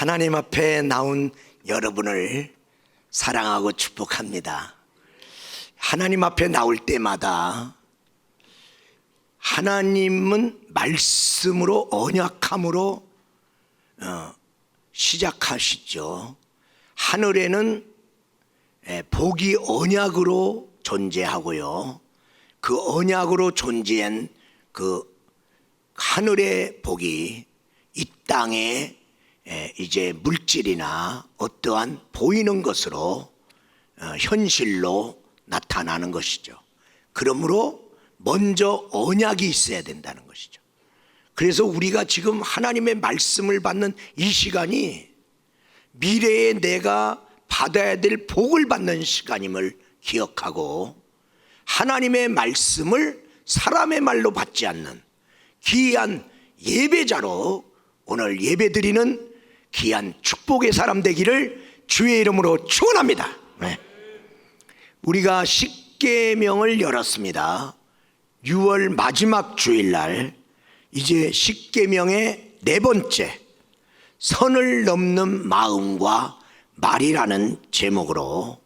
하나님 앞에 나온 여러분을 사랑하고 축복합니다. 하나님 앞에 나올 때마다 하나님은 말씀으로 언약함으로 시작하시죠. 하늘에는 복이 언약으로 존재하고요, 그 언약으로 존재한 그 하늘의 복이 이 땅에 이제 물질이나 어떠한 보이는 것으로 현실로 나타나는 것이죠. 그러므로 먼저 언약이 있어야 된다는 것이죠. 그래서 우리가 지금 하나님의 말씀을 받는 이 시간이 미래에 내가 받아야 될 복을 받는 시간임을 기억하고, 하나님의 말씀을 사람의 말로 받지 않는 귀한 예배자로 오늘 예배드리는 귀한 축복의 사람 되기를 주의 이름으로 축원합니다. 우리가 십계명을 열었습니다. 6월 마지막 주일날 이제 십계명의 네 번째, 선을 넘는 마음과 말이라는 제목으로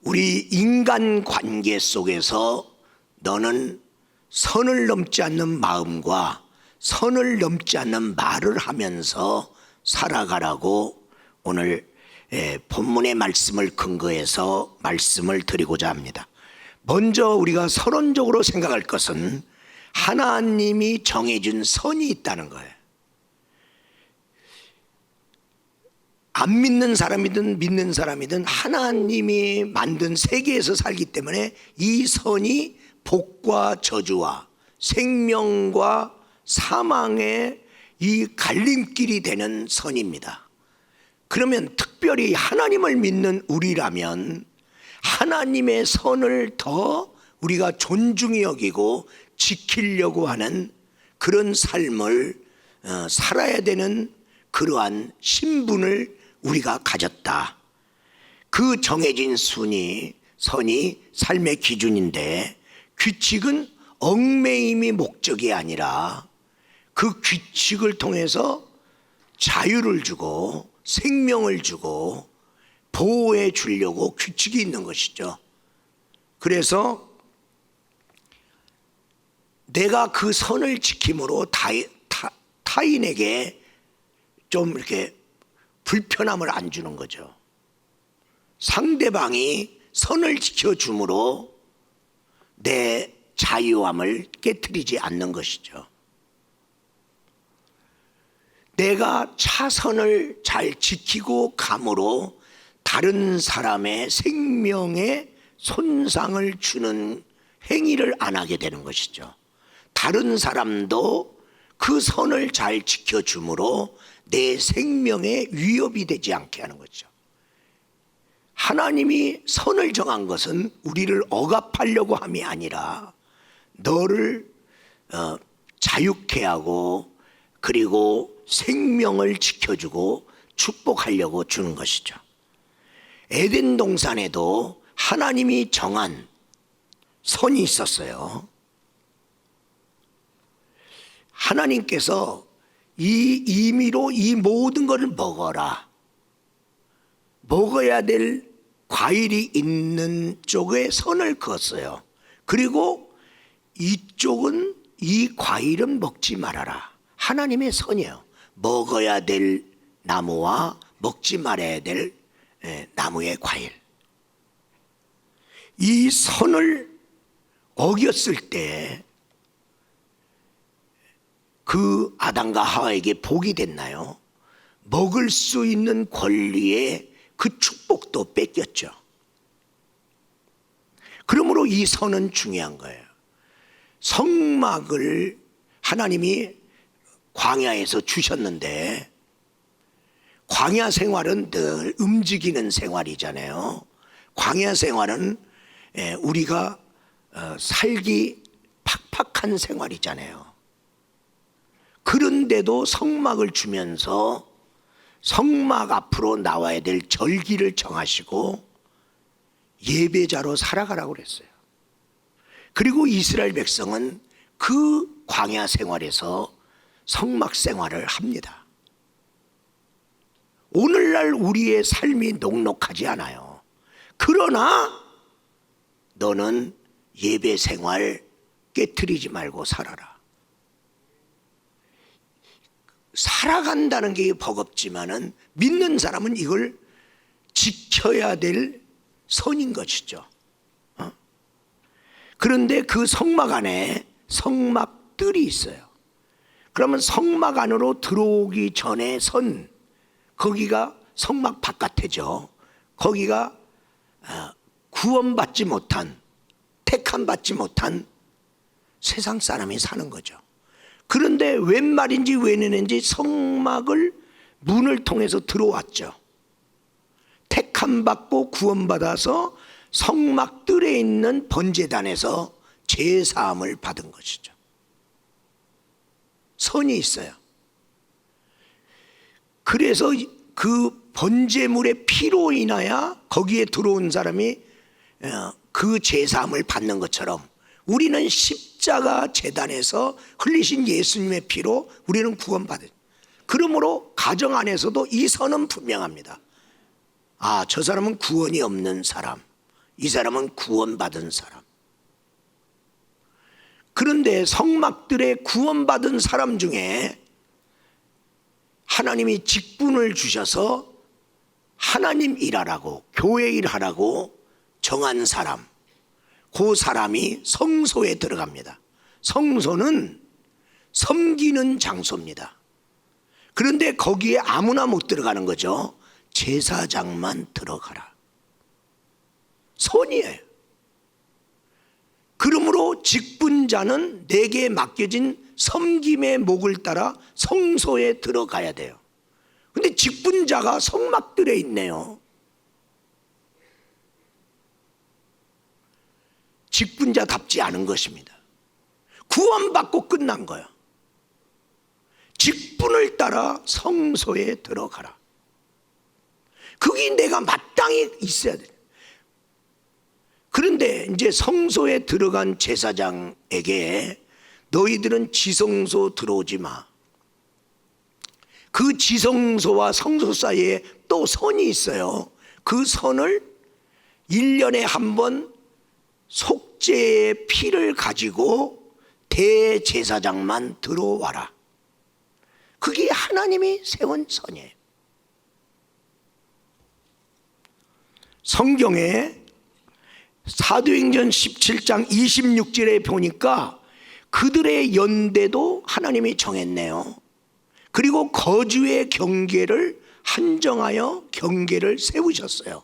우리 인간관계 속에서 너는 선을 넘지 않는 마음과 선을 넘지 않는 말을 하면서 살아가라고 오늘 본문의 말씀을 근거해서 말씀을 드리고자 합니다. 먼저 우리가 서론적으로 생각할 것은 하나님이 정해준 선이 있다는 거예요. 안 믿는 사람이든 믿는 사람이든 하나님이 만든 세계에서 살기 때문에 이 선이 복과 저주와 생명과 사망의 이 갈림길이 되는 선입니다. 그러면 특별히 하나님을 믿는 우리라면 하나님의 선을 더 우리가 존중히 여기고 지키려고 하는 그런 삶을 살아야 되는 그러한 신분을 우리가 가졌다. 그 정해진 선이 삶의 기준인데, 규칙은 얽매임이 목적이 아니라 그 규칙을 통해서 자유를 주고 생명을 주고 보호해 주려고 규칙이 있는 것이죠. 그래서 내가 그 선을 지킴으로 타인에게 좀 이렇게 불편함을 안 주는 거죠. 상대방이 선을 지켜줌으로 내 자유함을 깨트리지 않는 것이죠. 내가 차선을 잘 지키고 감으로 다른 사람의 생명에 손상을 주는 행위를 안 하게 되는 것이죠. 다른 사람도 그 선을 잘 지켜줌으로 내 생명에 위협이 되지 않게 하는 거죠. 하나님이 선을 정한 것은 우리를 억압하려고 함이 아니라 너를 자유케 하고 그리고 생명을 지켜주고 축복하려고 주는 것이죠. 에덴 동산에도 하나님이 정한 선이 있었어요. 하나님께서 이 임의로 이 모든 것을 먹어라, 먹어야 될 과일이 있는 쪽에 선을 그었어요. 그리고 이쪽은 이 과일은 먹지 말아라. 하나님의 선이에요. 먹어야 될 나무와 먹지 말아야 될 나무의 과일. 이 선을 어겼을 때 그 아담과 하와에게 복이 됐나요? 먹을 수 있는 권리에 그 축복도 뺏겼죠. 그러므로 이 선은 중요한 거예요. 성막을 하나님이 광야에서 주셨는데, 광야 생활은 늘 움직이는 생활이잖아요. 광야 생활은 우리가 살기 팍팍한 생활이잖아요. 그런데도 성막을 주면서 성막 앞으로 나와야 될 절기를 정하시고 예배자로 살아가라고 그랬어요. 그리고 이스라엘 백성은 그 광야 생활에서 성막 생활을 합니다. 오늘날 우리의 삶이 녹록하지 않아요. 그러나 너는 예배 생활 깨트리지 말고 살아라. 살아간다는 게 버겁지만은 믿는 사람은 이걸 지켜야 될 선인 것이죠. 그런데 그 성막 안에 성막들이 있어요. 그러면 성막 안으로 들어오기 전에 선, 거기가 성막 바깥이죠. 거기가 구원받지 못한, 택함받지 못한 세상 사람이 사는 거죠. 그런데 웬 말인지 왜 내는지 성막을 문을 통해서 들어왔죠. 택함받고 구원받아서 성막들에 있는 번제단에서 제사함을 받은 것이죠. 선이 있어요. 그래서 그 번제물의 피로 인하여 거기에 들어온 사람이 그 제사함을 받는 것처럼 우리는 십자가 제단에서 흘리신 예수님의 피로 우리는 구원받은. 그러므로 가정 안에서도 이 선은 분명합니다. 아, 저 사람은 구원이 없는 사람, 이 사람은 구원받은 사람. 그런데 성막들의 구원받은 사람 중에 하나님이 직분을 주셔서 하나님 일하라고, 교회 일하라고 정한 사람, 그 사람이 성소에 들어갑니다. 성소는 섬기는 장소입니다. 그런데 거기에 아무나 못 들어가는 거죠. 제사장만 들어가라. 선이에요. 그러므로 직분자는 내게 맡겨진 섬김의 목을 따라 성소에 들어가야 돼요. 근데 직분자가 성막들에 있네요. 직분자답지 않은 것입니다. 구원받고 끝난 거야. 직분을 따라 성소에 들어가라. 그게 내가 마땅히 있어야 돼. 그런데 이제 성소에 들어간 제사장에게 너희들은 지성소 들어오지 마. 그 지성소와 성소 사이에 또 선이 있어요. 그 선을 1년에 한 번 속죄의 피를 가지고 대제사장만 들어와라. 그게 하나님이 세운 선이에요. 성경에 사도행전 17장 26절에 보니까 그들의 연대도 하나님이 정했네요. 그리고 거주의 경계를 한정하여 경계를 세우셨어요.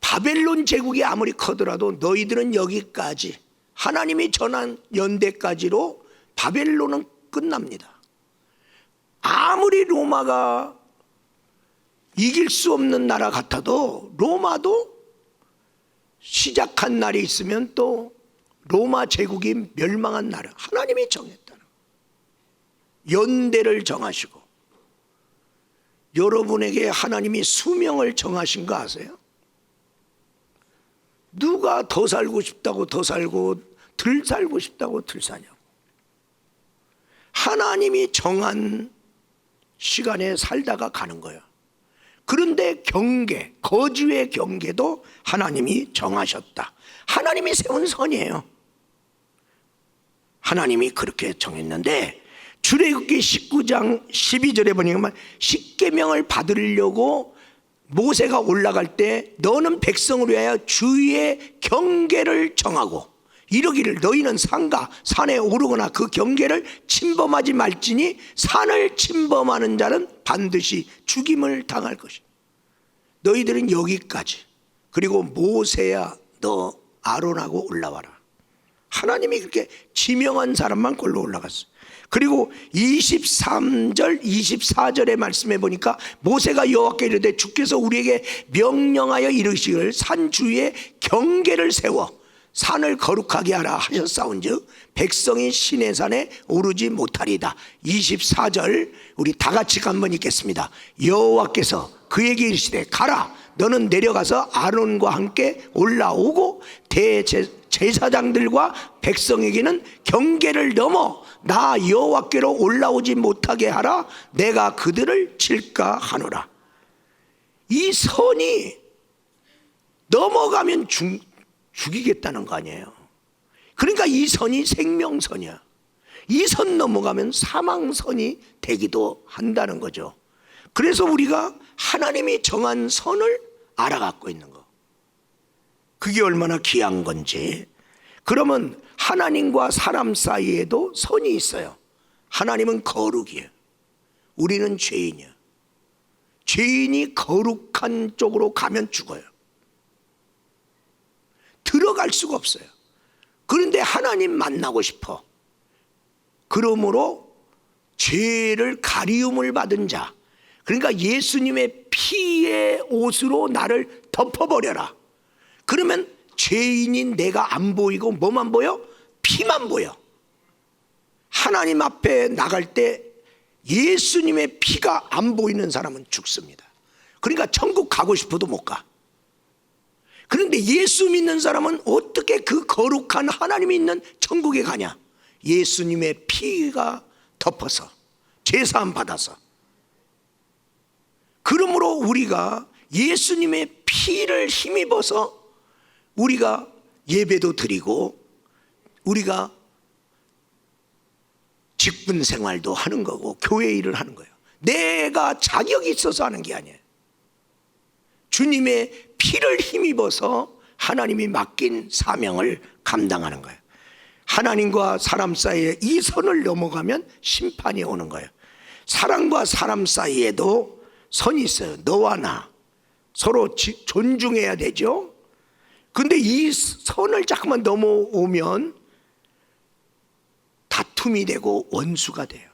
바벨론 제국이 아무리 커더라도 너희들은 여기까지, 하나님이 전한 연대까지로 바벨론은 끝납니다. 아무리 로마가 이길 수 없는 나라 같아도 로마도 시작한 날이 있으면 또 로마 제국이 멸망한 날을 하나님이 정했다는, 연대를 정하시고. 여러분에게 하나님이 수명을 정하신 거 아세요? 누가 더 살고 싶다고 더 살고 덜 살고 싶다고 덜 사냐고. 하나님이 정한 시간에 살다가 가는 거예요. 그런데 경계, 거주의 경계도 하나님이 정하셨다. 하나님이 세운 선이에요. 하나님이 그렇게 정했는데 출애굽기 19장 12절에 보니까 십계명을 받으려고 모세가 올라갈 때 너는 백성을 위하여 주의 경계를 정하고 이러기를 너희는 산과 산에 오르거나 그 경계를 침범하지 말지니 산을 침범하는 자는 반드시 죽임을 당할 것이다. 너희들은 여기까지, 그리고 모세야 너 아론하고 올라와라. 하나님이 그렇게 지명한 사람만 골로 올라갔어요. 그리고 23절 24절의 말씀에 보니까 모세가 여호와께 이르되 주께서 우리에게 명령하여 이르시기를 산 주위에 경계를 세워 산을 거룩하게 하라 하셨사온즉 백성이 시내산에 오르지 못하리다. 24절 우리 다 같이 한번 읽겠습니다. 여호와께서 그에게 이르시되 가라 너는 내려가서 아론과 함께 올라오고 제사장들과 백성에게는 경계를 넘어 나 여호와께로 올라오지 못하게 하라. 내가 그들을 칠까 하노라. 이 선이 넘어가면 죽이겠다는 거 아니에요. 그러니까 이 선이 생명선이야. 이 선 넘어가면 사망선이 되기도 한다는 거죠. 그래서 우리가 하나님이 정한 선을 알아갖고 있는 거, 그게 얼마나 귀한 건지. 그러면 하나님과 사람 사이에도 선이 있어요. 하나님은 거룩이에요. 우리는 죄인이야. 죄인이 거룩한 쪽으로 가면 죽어요. 들어갈 수가 없어요. 그런데 하나님 만나고 싶어. 그러므로 죄를 가리움을 받은 자, 그러니까 예수님의 피의 옷으로 나를 덮어버려라. 그러면 죄인인 내가 안 보이고 뭐만 보여? 피만 보여. 하나님 앞에 나갈 때 예수님의 피가 안 보이는 사람은 죽습니다. 그러니까 천국 가고 싶어도 못 가. 그런데 예수 믿는 사람은 어떻게 그 거룩한 하나님이 있는 천국에 가냐? 예수님의 피가 덮어서, 제사함 받아서. 그러므로 우리가 예수님의 피를 힘입어서 우리가 예배도 드리고 우리가 직분 생활도 하는 거고 교회 일을 하는 거예요. 내가 자격이 있어서 하는 게 아니에요. 주님의 피를 힘입어서 하나님이 맡긴 사명을 감당하는 거예요. 하나님과 사람 사이에 이 선을 넘어가면 심판이 오는 거예요. 사람과 사람 사이에도 선이 있어요. 너와 나 서로 존중해야 되죠. 근데 이 선을 자꾸만 넘어오면 다툼이 되고 원수가 돼요.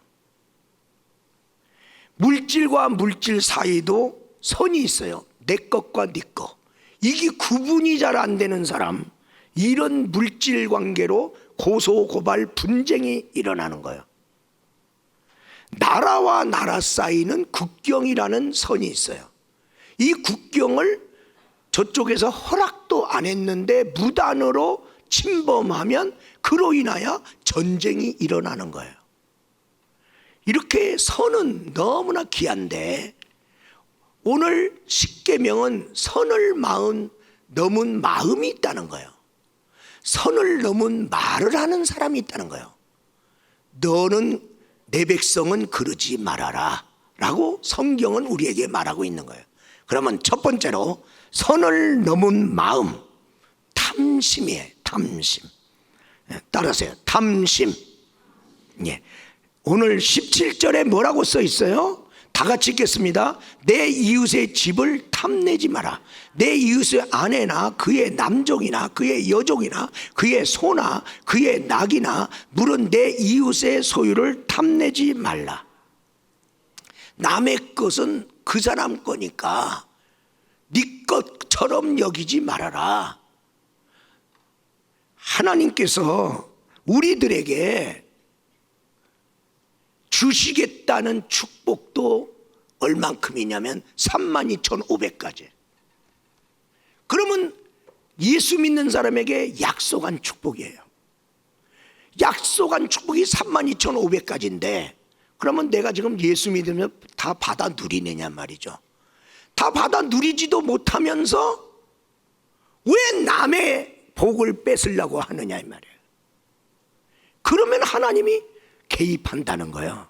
물질과 물질 사이도 선이 있어요. 내 것과 네 것. 이게 구분이 잘 안 되는 사람, 이런 물질 관계로 고소 고발 분쟁이 일어나는 거예요. 나라와 나라 사이는 국경이라는 선이 있어요. 이 국경을 저쪽에서 허락도 안 했는데 무단으로 침범하면 그로 인하여 전쟁이 일어나는 거예요. 이렇게 선은 너무나 귀한데 오늘 십계명은 선을 넘은 마음이 있다는 거예요. 선을 넘은 말을 하는 사람이 있다는 거예요. 너는 내 백성은 그러지 말아라 라고 성경은 우리에게 말하고 있는 거예요. 그러면 첫 번째로 선을 넘은 마음, 탐심이에요. 탐심. 따라하세요. 탐심. 예. 오늘 17절에 뭐라고 써 있어요? 다 같이 읽겠습니다. 내 이웃의 집을 탐내지 마라. 내 이웃의 아내나 그의 남종이나 그의 여종이나 그의 소나 그의 낙이나 물은 내 이웃의 소유를 탐내지 말라. 남의 것은 그 사람 거니까 네 것처럼 여기지 말아라. 하나님께서 우리들에게 주시겠다는 축복도 얼만큼이냐면 32,500가지. 그러면 예수 믿는 사람에게 약속한 축복이에요. 약속한 축복이 32,500가지인데 그러면 내가 지금 예수 믿으면 다 받아 누리느냐 말이죠. 다 받아 누리지도 못하면서 왜 남의 복을 뺏으려고 하느냐 이 말이에요. 그러면 하나님이 개입한다는 거예요.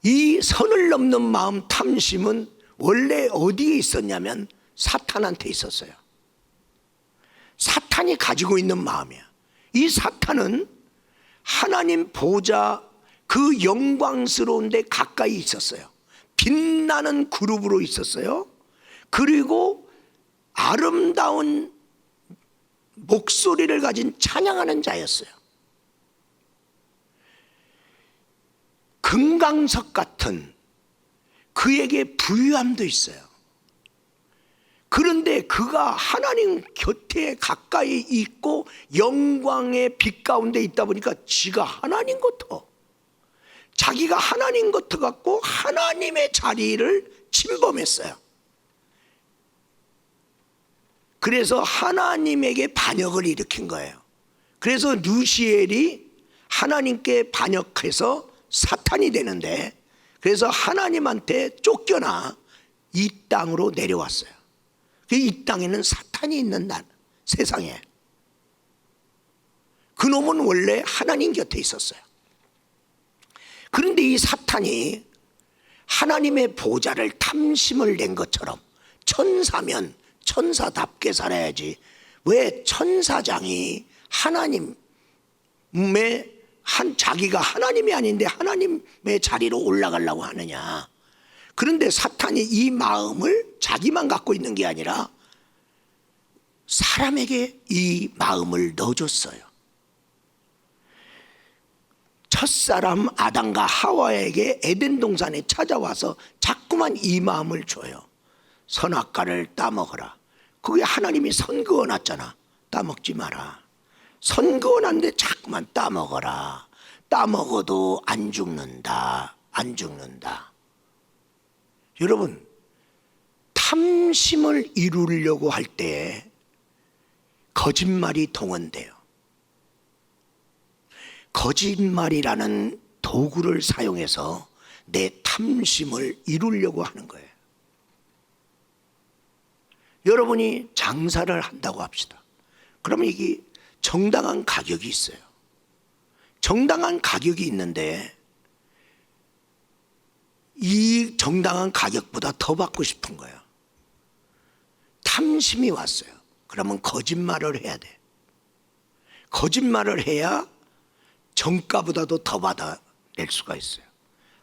이 선을 넘는 마음 탐심은 원래 어디에 있었냐면 사탄한테 있었어요. 사탄이 가지고 있는 마음이야. 이 사탄은 하나님 보좌 그 영광스러운 데 가까이 있었어요. 빛나는 그룹으로 있었어요. 그리고 아름다운 목소리를 가진 찬양하는 자였어요. 금강석 같은 그에게 부유함도 있어요. 그런데 그가 하나님 곁에 가까이 있고 영광의 빛 가운데 있다 보니까 지가 하나님 같아. 자기가 하나님 같아 갖고 하나님의 자리를 침범했어요. 그래서 하나님에게 반역을 일으킨 거예요. 그래서 루시엘이 하나님께 반역해서 사탄이 되는데, 그래서 하나님한테 쫓겨나 이 땅으로 내려왔어요. 이 땅에는 사탄이 있는 세상에. 그놈은 원래 하나님 곁에 있었어요. 그런데 이 사탄이 하나님의 보좌를 탐심을 낸 것처럼, 천사면 천사답게 살아야지 왜 천사장이 하나님의 자기가 하나님이 아닌데 하나님의 자리로 올라가려고 하느냐. 그런데 사탄이 이 마음을 자기만 갖고 있는 게 아니라 사람에게 이 마음을 넣어줬어요. 첫사람 아담과 하와에게 에덴 동산에 찾아와서 자꾸만 이 마음을 줘요. 선악과를 따먹어라. 그게 하나님이 선그어 놨잖아. 따먹지 마라. 선그어 놨는데 자꾸만 따먹어라. 따먹어도 안 죽는다. 안 죽는다. 여러분, 탐심을 이루려고 할 때 거짓말이 동원돼요. 거짓말이라는 도구를 사용해서 내 탐심을 이루려고 하는 거예요. 여러분이 장사를 한다고 합시다. 그러면 이게 정당한 가격이 있어요. 정당한 가격이 있는데 이 정당한 가격보다 더 받고 싶은 거예요. 탐심이 왔어요. 그러면 거짓말을 해야 돼. 거짓말을 해야 정가보다도 더 받아낼 수가 있어요.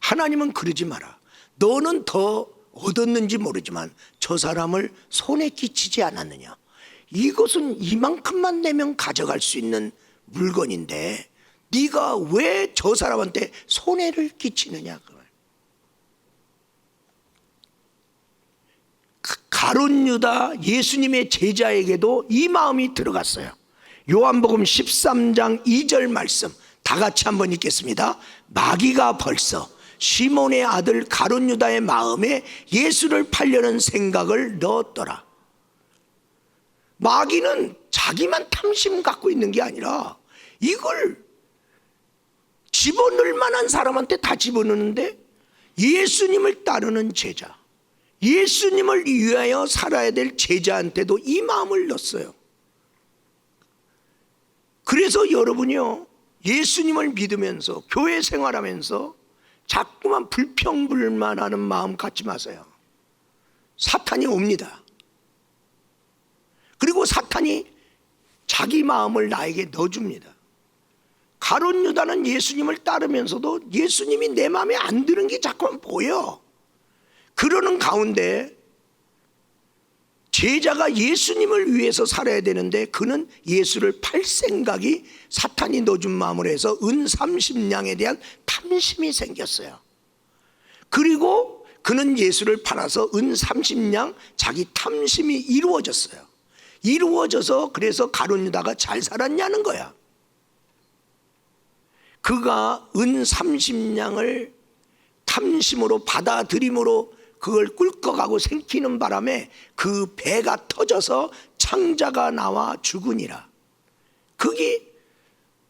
하나님은 그러지 마라. 너는 더 얻었는지 모르지만 저 사람을 손에 끼치지 않았느냐. 이것은 이만큼만 내면 가져갈 수 있는 물건인데 네가 왜 저 사람한테 손해를 끼치느냐. 가룟 유다 예수님의 제자에게도 이 마음이 들어갔어요. 요한복음 13장 2절 말씀 다 같이 한번 읽겠습니다. 마귀가 벌써 시몬의 아들 가룟 유다의 마음에 예수를 팔려는 생각을 넣었더라. 마귀는 자기만 탐심 갖고 있는 게 아니라 이걸 집어넣을 만한 사람한테 다 집어넣는데, 예수님을 따르는 제자, 예수님을 위하여 살아야 될 제자한테도 이 마음을 넣었어요. 그래서 여러분이요, 예수님을 믿으면서 교회 생활하면서 자꾸만 불평불만하는 마음 갖지 마세요. 사탄이 옵니다. 그리고 사탄이 자기 마음을 나에게 넣어줍니다. 가룟 유다는 예수님을 따르면서도 예수님이 내 마음에 안 드는 게 자꾸만 보여. 그러는 가운데 제자가 예수님을 위해서 살아야 되는데 그는 예수를 팔 생각이 사탄이 넣어준 마음으로 해서 은 30냥에 대한 탐심이 생겼어요. 그리고 그는 예수를 팔아서 은 30냥 자기 탐심이 이루어졌어요. 이루어져서 그래서 가룟 유다가 잘 살았냐는 거야. 그가 은 30냥을 탐심으로 받아들임으로 그걸 꿀꺽하고 생기는 바람에 그 배가 터져서 창자가 나와 죽으니라. 그게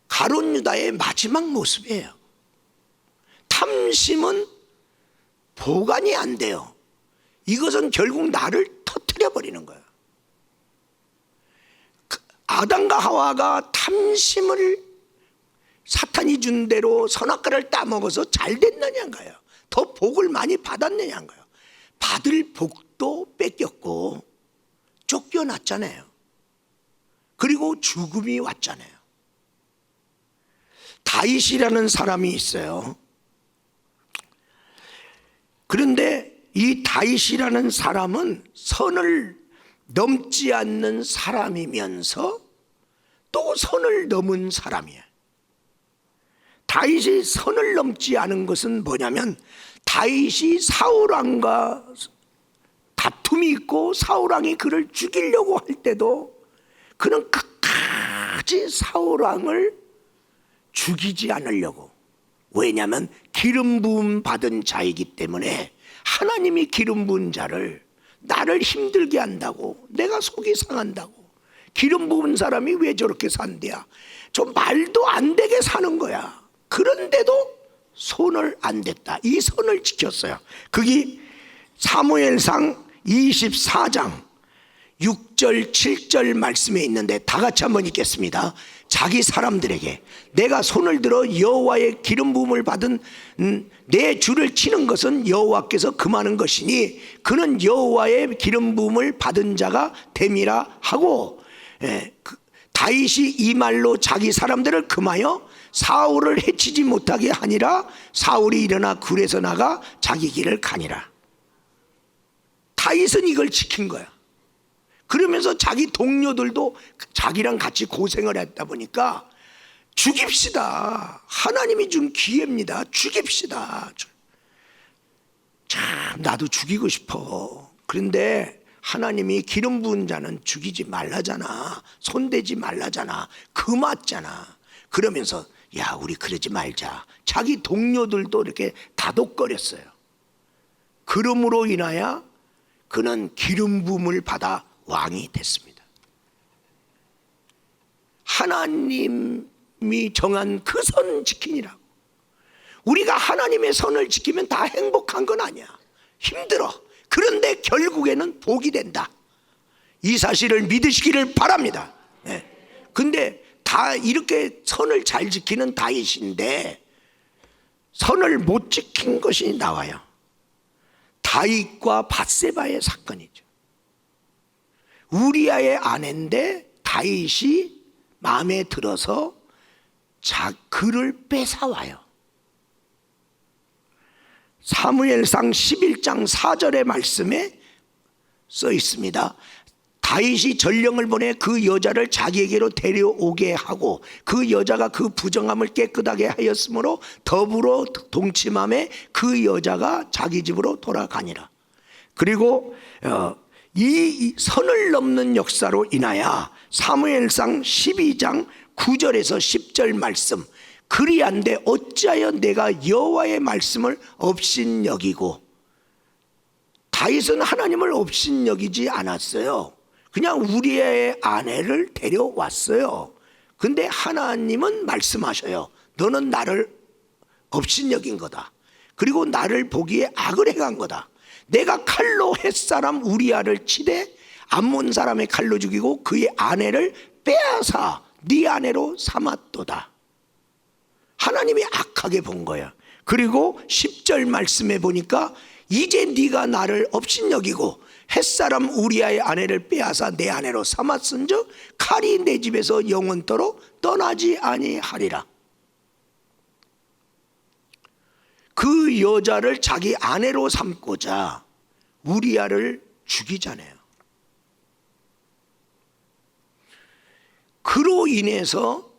가룟 유다의 마지막 모습이에요. 탐심은 보관이 안 돼요. 이것은 결국 나를 터뜨려 버리는 거예요. 아담과 하와가 탐심을 사탄이 준 대로 선악과를 따먹어서 잘 됐느냐인가요? 더 복을 많이 받았느냐인가요? 받을 복도 뺏겼고 쫓겨났잖아요. 그리고 죽음이 왔잖아요. 다윗이라는 사람이 있어요. 그런데 이 다윗이라는 사람은 선을 넘지 않는 사람이면서 또 선을 넘은 사람이에요. 다윗이 선을 넘지 않은 것은 뭐냐면, 다윗이 사울왕과 다툼이 있고 사울왕이 그를 죽이려고 할 때도 그는 끝까지 사울왕을 죽이지 않으려고. 왜냐하면 기름 부음 받은 자이기 때문에 하나님이 기름 부은 자를 나를 힘들게 한다고, 내가 속이 상한다고, 기름 부은 사람이 왜 저렇게 산대야, 좀 말도 안 되게 사는 거야. 그런데도 손을 안 댔다. 이 선을 지켰어요. 그게 사무엘상 24장 6절 7절 말씀에 있는데, 다 같이 한번 읽겠습니다. 자기 사람들에게 내가 손을 들어 여호와의 기름 부음을 받은 내 주를 치는 것은 여호와께서 금하는 것이니 그는 여호와의 기름 부음을 받은 자가 됨이라 하고, 다윗이 이 말로 자기 사람들을 금하여 사울을 해치지 못하게 하니라. 사울이 일어나 굴에서 나가 자기 길을 가니라. 다윗은 이걸 지킨 거야. 그러면서 자기 동료들도 자기랑 같이 고생을 했다 보니까 죽입시다, 하나님이 준 기회입니다, 죽입시다. 참 나도 죽이고 싶어. 그런데 하나님이 기름 부은 자는 죽이지 말라잖아, 손대지 말라잖아, 금았잖아. 그러면서 야 우리 그러지 말자. 자기 동료들도 이렇게 다독거렸어요. 그러므로 인하여 그는 기름 부음을 받아 왕이 됐습니다. 하나님이 정한 그 선 지키니라고. 우리가 하나님의 선을 지키면 다 행복한 건 아니야. 힘들어. 그런데 결국에는 복이 된다. 이 사실을 믿으시기를 바랍니다. 근데 다 이렇게 선을 잘 지키는 다윗인데 선을 못 지킨 것이 나와요. 다윗과 밧세바의 사건이죠. 우리아의 아내인데 다윗이 마음에 들어서 그를 뺏어와요. 사무엘상 11장 4절의 말씀에 써 있습니다. 다윗이 전령을 보내 그 여자를 자기에게로 데려오게 하고 그 여자가 그 부정함을 깨끗하게 하였으므로 더불어 동침함에 그 여자가 자기 집으로 돌아가니라. 그리고 이 선을 넘는 역사로 인하여 사무엘상 12장 9절에서 10절 말씀, 그리한데 어찌하여 내가 여호와의 말씀을 업신여기고, 다윗은 하나님을 업신여기지 않았어요. 그냥 우리의 아내를 데려왔어요. 근데 하나님은 말씀하셔요. 너는 나를 업신여긴 거다. 그리고 나를 보기에 악을 행한 거다. 내가 칼로 햇사람 우리아를 치되 암몬 사람의 칼로 죽이고 그의 아내를 빼앗아 네 아내로 삼았도다. 하나님이 악하게 본 거야. 그리고 10절 말씀에 보니까 이제 네가 나를 업신여기고 햇사람 우리아의 아내를 빼앗아 내 아내로 삼았은즉 칼이 내 집에서 영원토록 떠나지 아니하리라. 그 여자를 자기 아내로 삼고자 우리아를 죽이잖아요. 그로 인해서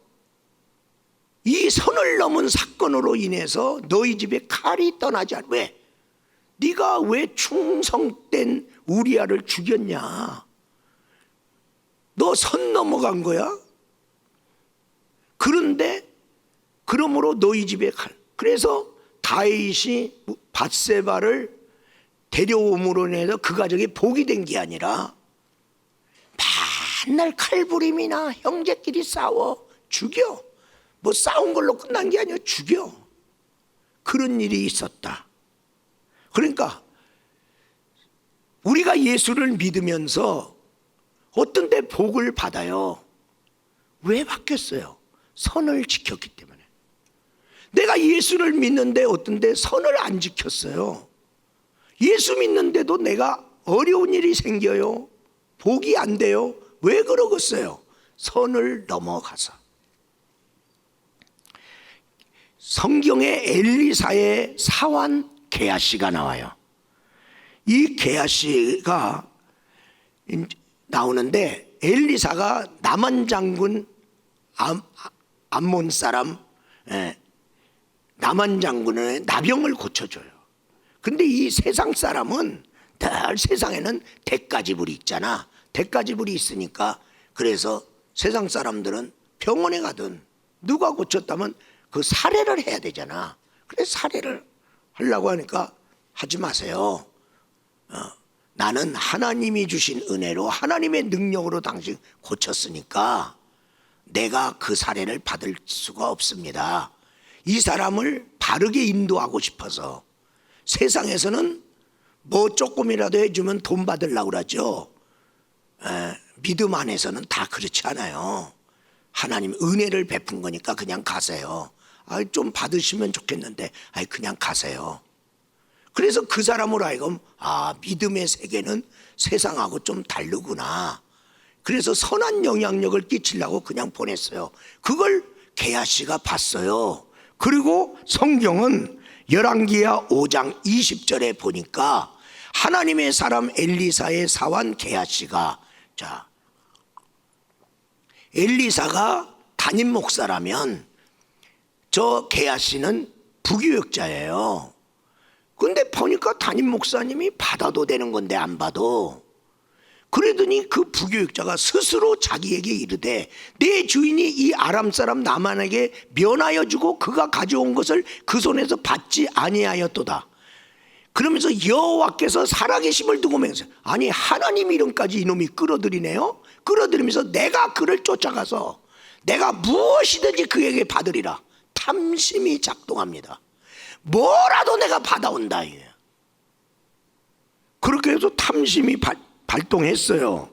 이 선을 넘은 사건으로 인해서 너희 집에 칼이 떠나지 않아. 왜? 네가 왜 충성된 우리아를 죽였냐? 너 선 넘어간 거야? 그런데 그러므로 너희 집에 칼. 그래서 다윗이 밧세바를 데려옴으로 인해서 그 가정이 복이 된 게 아니라 맨날 칼부림이나 형제끼리 싸워 죽여. 뭐 싸운 걸로 끝난 게 아니야. 죽여. 그런 일이 있었다. 그러니까 우리가 예수를 믿으면서 어떤 데 복을 받아요. 왜 받겠어요? 선을 지켰기 때문에. 내가 예수를 믿는데 어떤 데 선을 안 지켰어요. 예수 믿는데도 내가 어려운 일이 생겨요. 복이 안 돼요. 왜 그러겠어요? 선을 넘어가서. 성경에 엘리사의 사환 게하시가 나와요. 이 게하시가 나오는데 엘리사가 남한 장군 암몬 사람 남한 장군의 나병을 고쳐줘요. 근데 이 세상 사람은 늘 세상에는 대가지불이 있잖아. 대가지불이 있으니까 그래서 세상 사람들은 병원에 가든 누가 고쳤다면 그 살해를 해야 되잖아. 그래서 살해를 하려고 하니까 하지 마세요. 나는 하나님이 주신 은혜로 하나님의 능력으로 당신 고쳤으니까 내가 그 사례를 받을 수가 없습니다. 이 사람을 바르게 인도하고 싶어서. 세상에서는 뭐 조금이라도 해주면 돈 받으려고 그러죠. 믿음 안에서는 다 그렇지 않아요. 하나님 은혜를 베푼 거니까 그냥 가세요. 좀 받으시면 좋겠는데 그냥 가세요. 그래서 그 사람으로 하여금 믿음의 세계는 세상하고 좀 다르구나. 그래서 선한 영향력을 끼치려고 그냥 보냈어요. 그걸 게하시가 봤어요. 그리고 성경은 열왕기하 5장 20절에 보니까 하나님의 사람 엘리사의 사환 게하시가, 자, 엘리사가 담임 목사라면 저 게하시는 부교역자예요. 근데 보니까 담임 목사님이 받아도 되는 건데 안 받아. 그러더니 그 부교육자가 스스로 자기에게 이르되 내 주인이 이 아람 사람 나만에게 면하여 주고 그가 가져온 것을 그 손에서 받지 아니하였도다. 그러면서 여호와께서 살아계심을 두고 맹세. 아니 하나님 이름까지 이놈이 끌어들이네요. 끌어들이면서 내가 그를 쫓아가서 내가 무엇이든지 그에게 받으리라. 탐심이 작동합니다. 뭐라도 내가 받아온다. 그렇게 해서 탐심이 발동했어요.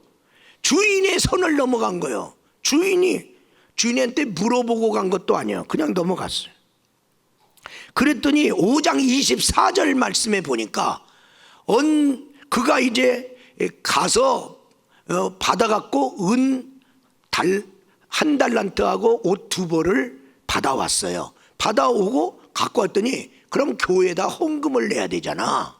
주인의 선을 넘어간 거예요. 주인한테 물어보고 간 것도 아니에요. 그냥 넘어갔어요. 그랬더니 5장 24절 말씀에 보니까 그가 이제 가서 받아갖고 은 한 달란트하고 옷 2벌을 받아왔어요. 받아오고 갖고 왔더니 그럼 교회에다 헌금을 내야 되잖아.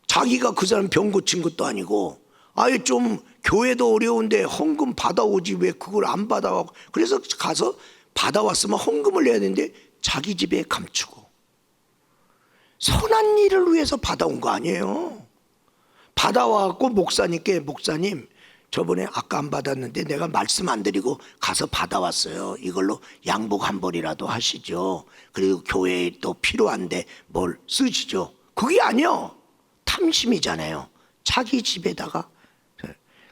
자기가 그 사람 병 고친 것도 아니고 아예 좀 교회도 어려운데 헌금 받아오지 왜 그걸 안 받아와. 그래서 가서 받아왔으면 헌금을 내야 되는데 자기 집에 감추고 선한 일을 위해서 받아온 거 아니에요. 받아와갖고 목사님께 목사님 저번에 아까 안 받았는데 내가 말씀 안 드리고 가서 받아왔어요. 이걸로 양복 한 벌이라도 하시죠. 그리고 교회에 또 필요한데 뭘 쓰시죠. 그게 아니요. 탐심이잖아요. 자기 집에다가.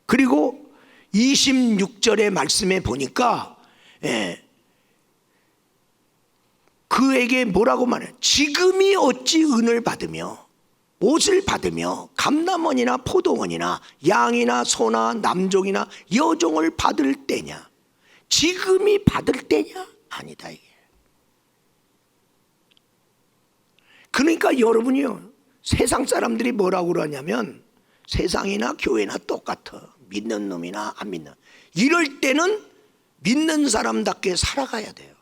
그리고 26절의 말씀에 보니까 그에게 뭐라고 말해요? 지금이 어찌 은을 받으며 옷을 받으며 감남원이나 포도원이나 양이나 소나 남종이나 여종을 받을 때냐? 지금이 받을 때냐? 아니다 이게. 그러니까 여러분이요, 세상 사람들이 뭐라고 그러냐면 세상이나 교회나 똑같아. 믿는 놈이나 안 믿는. 이럴 때는 믿는 사람답게 살아가야 돼요.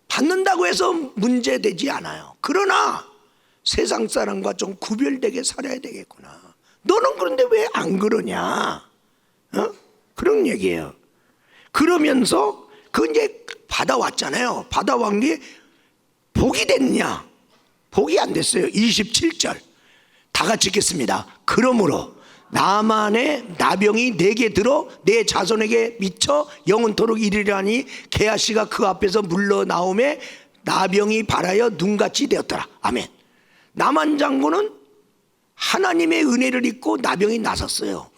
받는다고 해서 문제되지 않아요. 그러나 세상 사람과 좀 구별되게 살아야 되겠구나. 너는 그런데 왜 안 그러냐? 그런 얘기예요. 그러면서 그 이제 받아왔잖아요. 받아온 게 복이 됐냐? 복이 안 됐어요. 27절 다 같이 읽겠습니다. 그러므로 나만의 나병이 내게 들어 내 자손에게 미쳐 영원토록 이르리라니 게하시가 그 앞에서 물러나오매 나병이 발하여 눈같이 되었더라. 아멘. 나만 장군은 하나님의 은혜를 입고 나병이 나섰어요.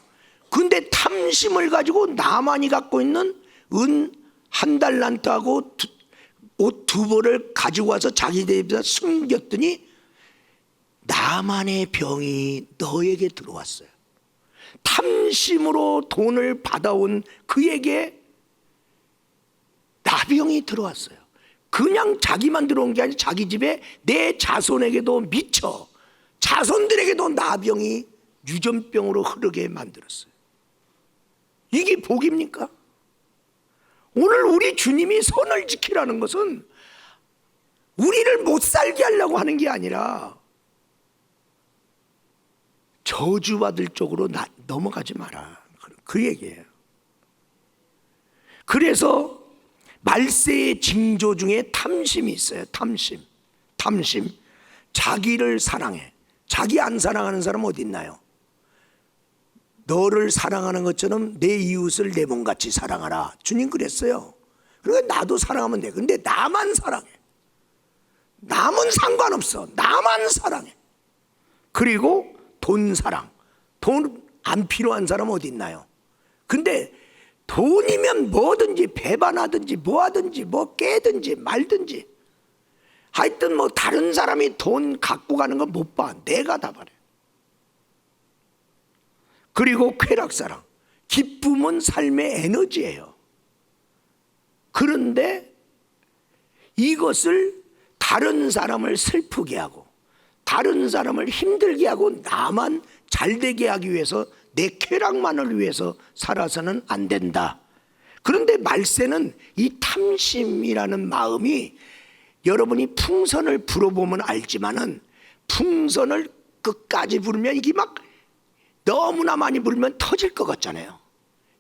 근데 탐심을 가지고 나만이 갖고 있는 은 한 달란트하고 옷 2벌을 가지고 와서 자기 집에다 숨겼더니 나만의 병이 너에게 들어왔어요. 탐심으로 돈을 받아온 그에게 나병이 들어왔어요. 그냥 자기만 들어온 게 아니라 자기 집에 내 자손에게도 미쳐 자손들에게도 나병이 유전병으로 흐르게 만들었어요. 이게 복입니까? 오늘 우리 주님이 선을 지키라는 것은 우리를 못 살게 하려고 하는 게 아니라 저주받을 쪽으로 넘어가지 마라. 그 얘기예요. 그래서 말세의 징조 중에 탐심이 있어요. 탐심. 자기를 사랑해. 자기 안 사랑하는 사람 어디 있나요? 너를 사랑하는 것처럼 내 이웃을 내 몸같이 사랑하라. 주님 그랬어요. 그러니까 나도 사랑하면 돼. 근데 나만 사랑해. 남은 상관없어. 나만 사랑해. 그리고 돈 사랑. 돈 안 필요한 사람 어디 있나요? 근데 돈이면 뭐든지 배반하든지 뭐 하든지 뭐 깨든지 말든지 하여튼 뭐 다른 사람이 돈 갖고 가는 건 못 봐. 내가 다 바래. 그리고 쾌락사랑. 기쁨은 삶의 에너지예요. 그런데 이것을 다른 사람을 슬프게 하고 다른 사람을 힘들게 하고 나만 잘되게 하기 위해서 내 쾌락만을 위해서 살아서는 안 된다. 그런데 말세는 이 탐심이라는 마음이 여러분이 풍선을 불어보면 알지만은 풍선을 끝까지 불면 이게 막 너무나 많이 불면 터질 것 같잖아요.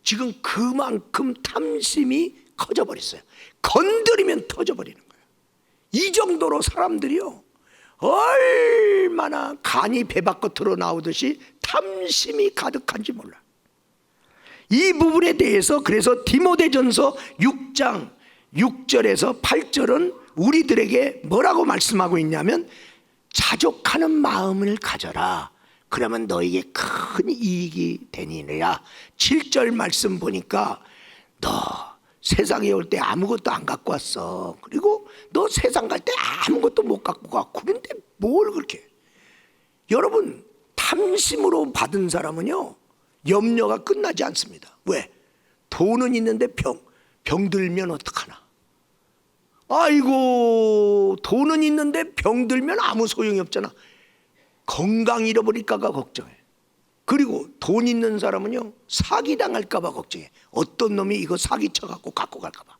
지금 그만큼 탐심이 커져버렸어요. 건드리면 터져버리는 거예요. 이 정도로 사람들이요 얼마나 간이 배 밖으로 나오듯이 탐심이 가득한지 몰라. 이 부분에 대해서 그래서 디모데전서 6장 6절에서 8절은 우리들에게 뭐라고 말씀하고 있냐면 자족하는 마음을 가져라. 그러면 너에게 큰 이익이 되니라. 7절 말씀 보니까 너 세상에 올 때 아무것도 안 갖고 왔어. 그리고 너 세상 갈 때 아무것도 못 갖고 가. 그런데 뭘 그렇게. 여러분 탐심으로 받은 사람은요 염려가 끝나지 않습니다. 왜? 돈은 있는데 병 들면 어떡하나. 아이고 돈은 있는데 병 들면 아무 소용이 없잖아. 건강 잃어버릴까봐 걱정해. 그리고 돈 있는 사람은요 사기당할까봐 걱정해. 어떤 놈이 이거 사기쳐갖고 갖고 갈까봐.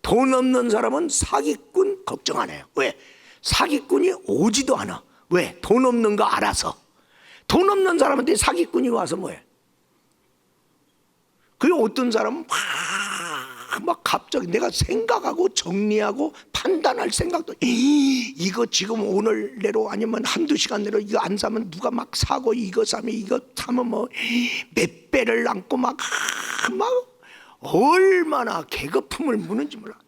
돈 없는 사람은 사기꾼 걱정 안 해요. 왜? 사기꾼이 오지도 않아. 왜? 돈 없는 거 알아서. 돈 없는 사람한테 사기꾼이 와서 뭐해? 그리고 어떤 사람은 막 갑자기 내가 생각하고 정리하고 판단할 생각도 이거 지금 오늘 내로 아니면 한두 시간 내로 이거 안 사면 누가 막 사고 이거 사면 이거 사면 뭐 몇 배를 남고 막 얼마나 계급품을 무는지 몰라.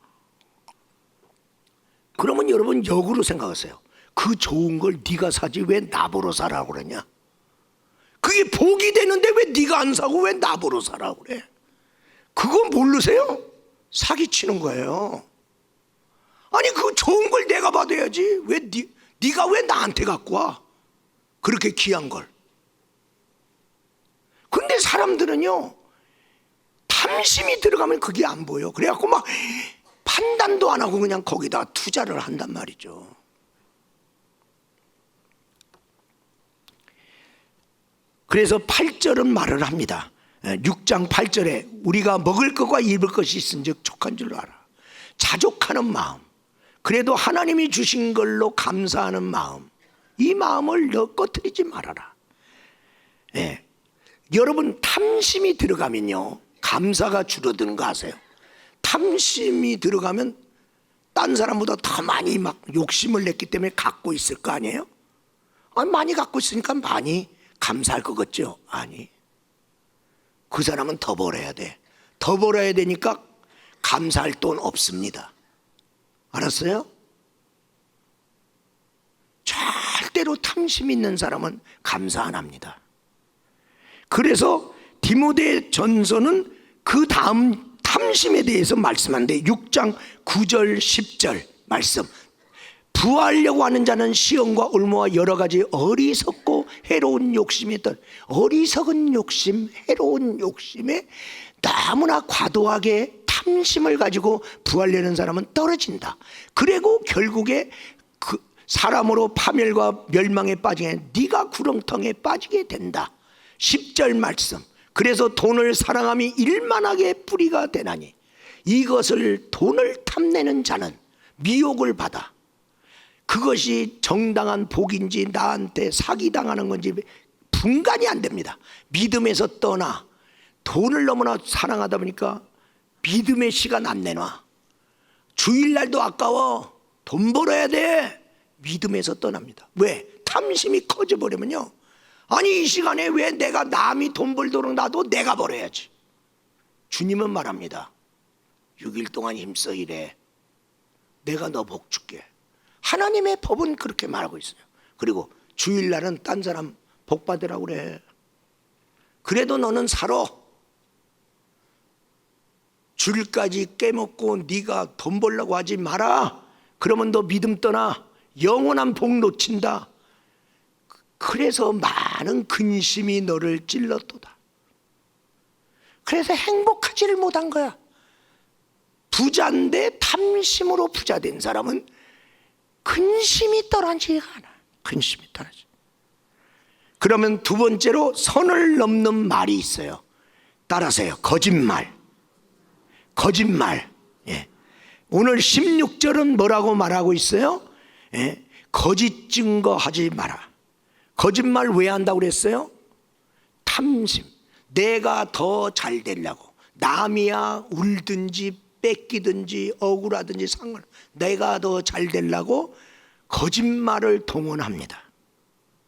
그러면 여러분 역으로 생각하세요. 그 좋은 걸 네가 사지 왜 나보러 사라고 그러냐. 그게 복이 되는데 왜 네가 안 사고 왜 나보러 사라고 그래. 그거 모르세요? 사기치는 거예요. 아니 그 좋은 걸 내가 받아야지 왜 네가 왜 나한테 갖고 와. 그렇게 귀한 걸. 근데 사람들은요 탐심이 들어가면 그게 안 보여. 그래갖고 막 판단도 안 하고 그냥 거기다 투자를 한단 말이죠. 그래서 8절은 말을 합니다. 6장 8절에 우리가 먹을 것과 입을 것이 있은즉 족한 줄 알아. 자족하는 마음, 그래도 하나님이 주신 걸로 감사하는 마음, 이 마음을 너 꺼트리지 말아라. 예. 여러분 탐심이 들어가면요 감사가 줄어드는 거 아세요? 탐심이 들어가면 딴 사람보다 더 많이 막 욕심을 냈기 때문에 갖고 있을 거 아니에요? 아니, 많이 갖고 있으니까 많이 감사할 것 같죠? 아니, 그 사람은 더 벌어야 돼. 더 벌어야 되니까 감사할 돈 없습니다. 알았어요? 절대로 탐심 있는 사람은 감사 안 합니다. 그래서 디모데 전서는 그 다음 탐심에 대해서 말씀하는데 6장 9절 10절 말씀. 부하려고 하는 자는 시험과 올무와 여러 가지 어리석고 해로운 욕심이 있던 어리석은 욕심, 해로운 욕심에 너무나 과도하게 탐심을 가지고 부하려는 사람은 떨어진다. 그리고 결국에 그 사람으로 파멸과 멸망에 빠지게 네가 구렁텅이에 빠지게 된다. 10절 말씀. 그래서 돈을 사랑함이 일만하게 뿌리가 되나니 이것을 돈을 탐내는 자는 미혹을 받아 그것이 정당한 복인지 나한테 사기당하는 건지 분간이 안 됩니다. 믿음에서 떠나 돈을 너무나 사랑하다 보니까 믿음의 시간 안 내놔. 주일날도 아까워. 돈 벌어야 돼. 믿음에서 떠납니다. 왜? 탐심이 커져버리면요 아니 이 시간에 왜 내가 남이 돈 벌도록 나도 내가 벌어야지. 주님은 말합니다. 6일 동안 힘써 일해. 내가 너 복 줄게. 하나님의 법은 그렇게 말하고 있어요. 그리고 주일날은 딴 사람 복 받으라고 그래. 그래도 너는 살아. 줄까지 깨먹고 네가 돈 벌려고 하지 마라. 그러면 너 믿음 떠나. 영원한 복 놓친다. 그래서 많은 근심이 너를 찔렀도다. 그래서 행복하지를 못한 거야. 부자인데 탐심으로 부자 된 사람은 근심이 떠나지가 않아. 근심이 떠나지. 그러면 두 번째로 선을 넘는 말이 있어요. 따라서요. 거짓말. 거짓말. 예. 오늘 16절은 뭐라고 말하고 있어요? 예. 거짓 증거하지 마라. 거짓말 왜 한다고 그랬어요? 탐심. 내가 더 잘 되려고. 남이야 울든지 뺏기든지 억울하든지 상관. 내가 더 잘 되려고 거짓말을 동원합니다.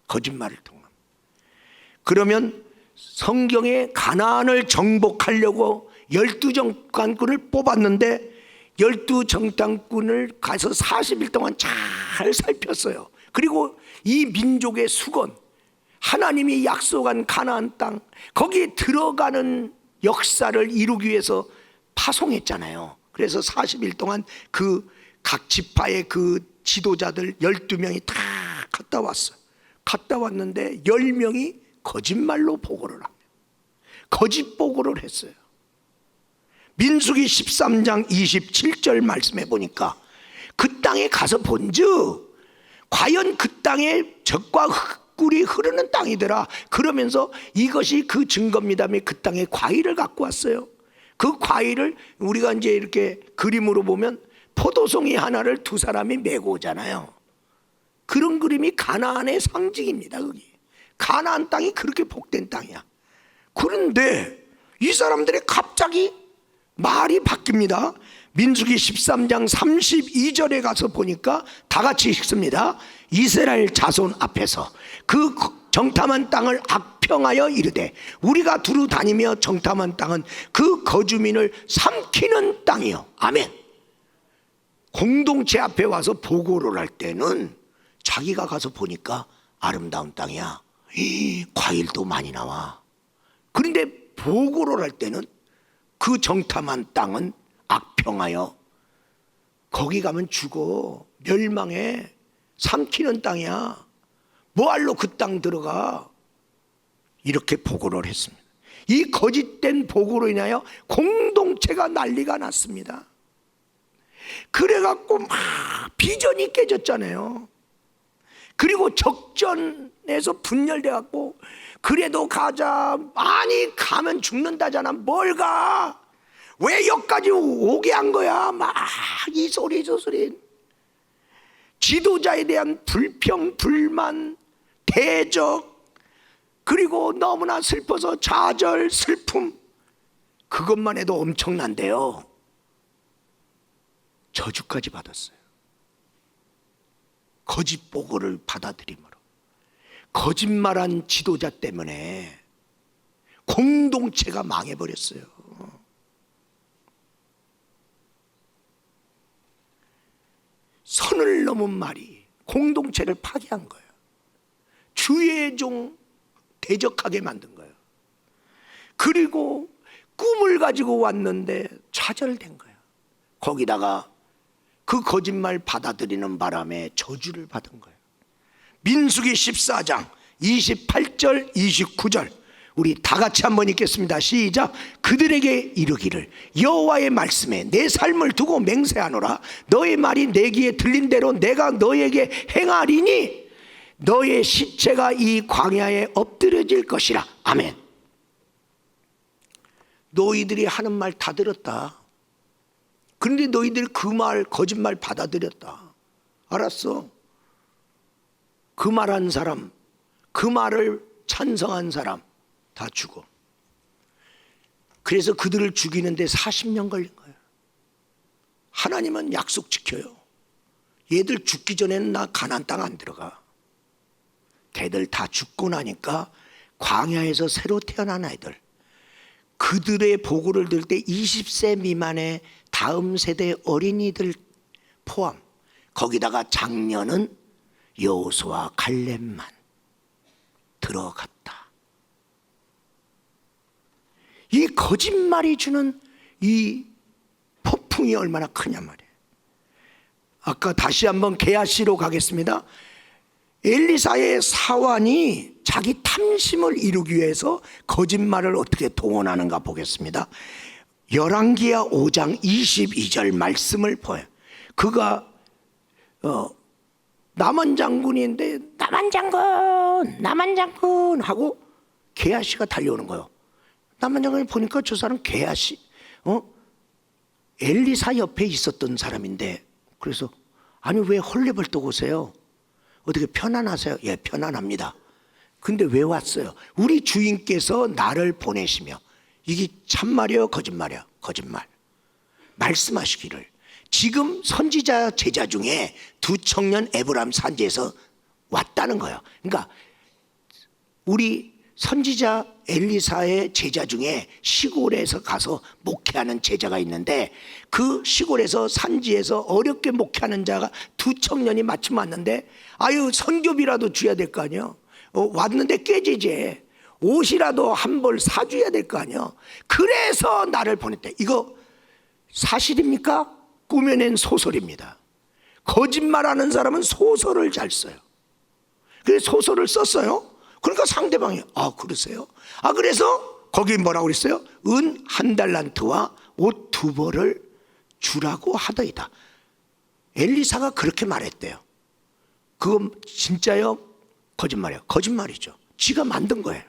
거짓말을 동원. 그러면 성경에 가나안을 정복하려고 12정탐꾼을 뽑았는데 12정탐꾼을 가서 40일 동안 잘 살폈어요. 그리고 이 민족의 수건, 하나님이 약속한 가나안 땅, 거기에 들어가는 역사를 이루기 위해서 파송했잖아요. 그래서 40일 동안 그 각 지파의 그 지도자들 12명이 다 갔다 왔어요. 갔다 왔는데 10명이 거짓말로 보고를 합니다. 거짓 보고를 했어요. 민수기 13장 27절 말씀해 보니까 그 땅에 가서 본즉 과연 그 땅에 젖과 꿀이 흐르는 땅이더라. 그러면서 이것이 그 증거입니다며 그 땅에 과일을 갖고 왔어요. 그 과일을 우리가 이제 이렇게 그림으로 보면 포도송이 하나를 두 사람이 메고 오잖아요. 그런 그림이 가나안의 상징입니다. 거기 가나안 땅이 그렇게 복된 땅이야. 그런데 이 사람들이 갑자기 말이 바뀝니다. 민수기 13장 32절에 가서 보니까 다 같이 읽습니다. 이스라엘 자손 앞에서 그 정탐한 땅을 악평하여 이르되 우리가 두루 다니며 정탐한 땅은 그 거주민을 삼키는 땅이요. 아멘. 공동체 앞에 와서 보고를 할 때는 자기가 가서 보니까 아름다운 땅이야. 과일도 많이 나와. 그런데 보고를 할 때는 그 정탐한 땅은 악평하여 거기 가면 죽어. 멸망해. 삼키는 땅이야. 뭐할로 그 땅 들어가. 이렇게 보고를 했습니다. 이 거짓된 보고로 인하여 공동체가 난리가 났습니다. 그래갖고 막 비전이 깨졌잖아요. 그리고 적전에서 분열돼갖고 그래도 가자. 아니 가면 죽는다잖아. 뭘 가? 왜 여기까지 오게 한 거야? 막 이 소리 저 소리. 지도자에 대한 불평, 불만, 대적, 그리고 너무나 슬퍼서 좌절, 슬픔. 그것만 해도 엄청난데요. 저주까지 받았어요. 거짓 보고를 받아들임으로. 거짓말한 지도자 때문에 공동체가 망해버렸어요. 선을 넘은 말이 공동체를 파괴한 거예요. 주의 종 대적하게 만든 거예요. 그리고 꿈을 가지고 왔는데 좌절된 거예요. 거기다가 그 거짓말 받아들이는 바람에 저주를 받은 거예요. 민수기 14장 28절 29절 우리 다 같이 한번 읽겠습니다. 시작. 그들에게 이르기를 여호와의 말씀에 내 삶을 두고 맹세하노라. 너의 말이 내 귀에 들린 대로 내가 너에게 행하리니 너의 시체가 이 광야에 엎드려질 것이라. 아멘. 너희들이 하는 말 다 들었다. 그런데 너희들 그 말 거짓말 받아들였다. 알았어. 그 말한 사람, 그 말을 찬성한 사람 다 죽어. 그래서 그들을 죽이는데 40년 걸린 거예요. 하나님은 약속 지켜요. 얘들 죽기 전에는 나 가나안 땅 안 들어가. 걔들 다 죽고 나니까 광야에서 새로 태어난 아이들, 그들의 보고를 들을 때 20세 미만의 다음 세대 어린이들 포함, 거기다가 장년은 여호수아 갈렙만. 들어갔다. 이 거짓말이 주는 이 폭풍이 얼마나 크냐 말이에요. 아까 다시 한번 게하시로 가겠습니다. 엘리사의 사환이 자기 탐심을 이루기 위해서 거짓말을 어떻게 동원하는가 보겠습니다. 열왕기하 5장 22절 말씀을 보여요. 그가 남한 장군인데 남한 장군 하고 게하시가 달려오는 거예요. 남한 장군이 보니까 저 사람 게하시 엘리사 옆에 있었던 사람인데, 그래서 아니 왜 헐레벌떡 오세요? 어떻게 편안하세요? 예, 편안합니다. 근데 왜 왔어요? 우리 주인께서 나를 보내시며. 이게 참말이요 거짓말이요? 거짓말. 말씀하시기를 지금 선지자 제자 중에 두 청년 에브람 산지에서 왔다는 거예요. 그러니까 우리 선지자 엘리사의 제자 중에 시골에서 가서 목회하는 제자가 있는데, 그 시골에서 산지에서 어렵게 목회하는 자가 두 청년이 마침 왔는데, 아유 선교비라도 줘야 될 거 아니에요. 왔는데 꾀지제 옷이라도 한 벌 사줘야 될 거 아니에요. 그래서 나를 보냈대. 이거 사실입니까? 꾸며낸 소설입니다. 거짓말하는 사람은 소설을 잘 써요. 그래서 소설을 썼어요. 그러니까 상대방이 그러세요? 그래서 거기 뭐라고 그랬어요? 은 한 달란트와 옷 2벌을 주라고 하더이다. 엘리사가 그렇게 말했대요. 그건 진짜요? 거짓말이에요. 거짓말이죠. 지가 만든 거예요.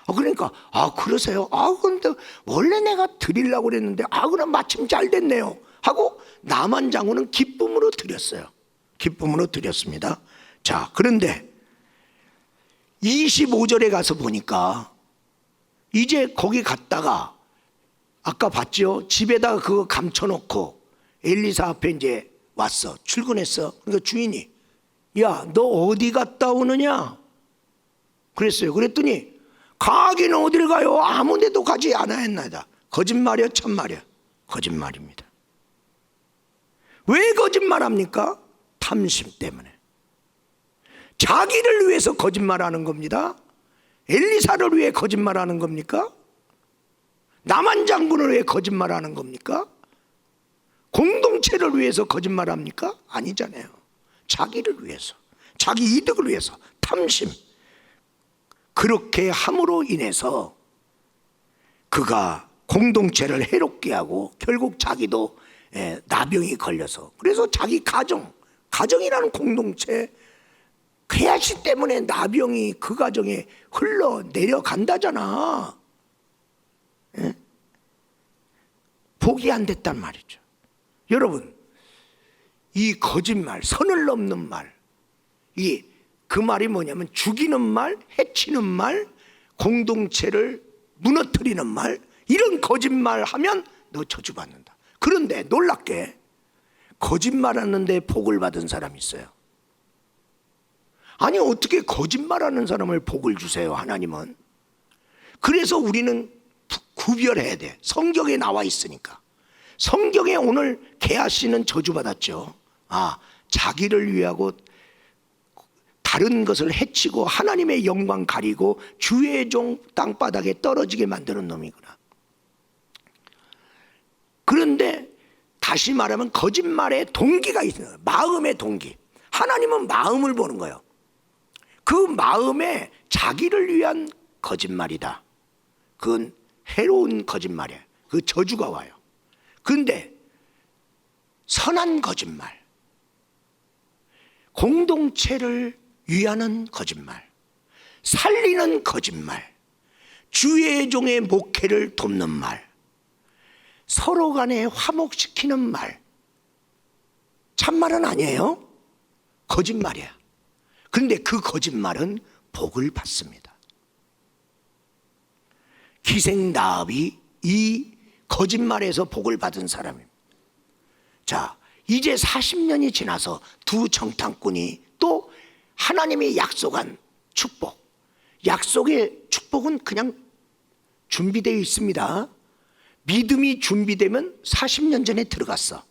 그러니까 그러세요? 근데 원래 내가 드리려고 그랬는데 그럼 마침 잘 됐네요 하고 남한 장군은 기쁨으로 드렸어요. 기쁨으로 드렸습니다. 자, 그런데 25절에 가서 보니까 이제 거기 갔다가 아까 봤죠? 집에다가 그거 감춰놓고 엘리사 앞에 이제 왔어. 출근했어. 그러니까 주인이 야, 너 어디 갔다 오느냐? 그랬어요. 그랬더니 가기는 어딜 가요? 아무 데도 가지 않아 했나이다. 거짓말이야 참말이야? 거짓말입니다. 왜 거짓말합니까? 탐심 때문에. 자기를 위해서 거짓말하는 겁니다. 엘리사를 위해 거짓말하는 겁니까? 남한 장군을 위해 거짓말하는 겁니까? 공동체를 위해서 거짓말합니까? 아니잖아요. 자기를 위해서, 자기 이득을 위해서. 탐심. 그렇게 함으로 인해서 그가 공동체를 해롭게 하고 결국 자기도 나병이 걸려서, 그래서 자기 가정이라는 공동체 괴하시 때문에 나병이 그 가정에 흘러 내려간다잖아. 복이 안 됐단 말이죠. 여러분, 이 거짓말, 선을 넘는 말, 그 말이 뭐냐면 죽이는 말, 해치는 말, 공동체를 무너뜨리는 말, 이런 거짓말 하면 너 저주받는다. 그런데 놀랍게 거짓말하는데 복을 받은 사람이 있어요. 아니 어떻게 거짓말하는 사람을 복을 주세요, 하나님은? 그래서 우리는 구별해야 돼. 성경에 나와 있으니까. 성경에 오늘 게하시는 저주받았죠. 자기를 위하고 다른 것을 해치고 하나님의 영광 가리고 주의 종 땅바닥에 떨어지게 만드는 놈이구나. 그런데 다시 말하면 거짓말의 동기가 있어요. 마음의 동기. 하나님은 마음을 보는 거예요. 그 마음에 자기를 위한 거짓말이다. 그건 해로운 거짓말이에요. 그 저주가 와요. 그런데 선한 거짓말, 공동체를 위하는 거짓말, 살리는 거짓말, 주의 종의 목회를 돕는 말, 서로 간에 화목시키는 말, 참말은 아니에요. 거짓말이야. 그런데 그 거짓말은 복을 받습니다. 기생나합이 이 거짓말에서 복을 받은 사람입니다. 자, 이제 40년이 지나서 두 정탐꾼이 또 하나님이 약속한 축복, 약속의 축복은 그냥 준비되어 있습니다. 믿음이 준비되면 40년 전에 들어갔어.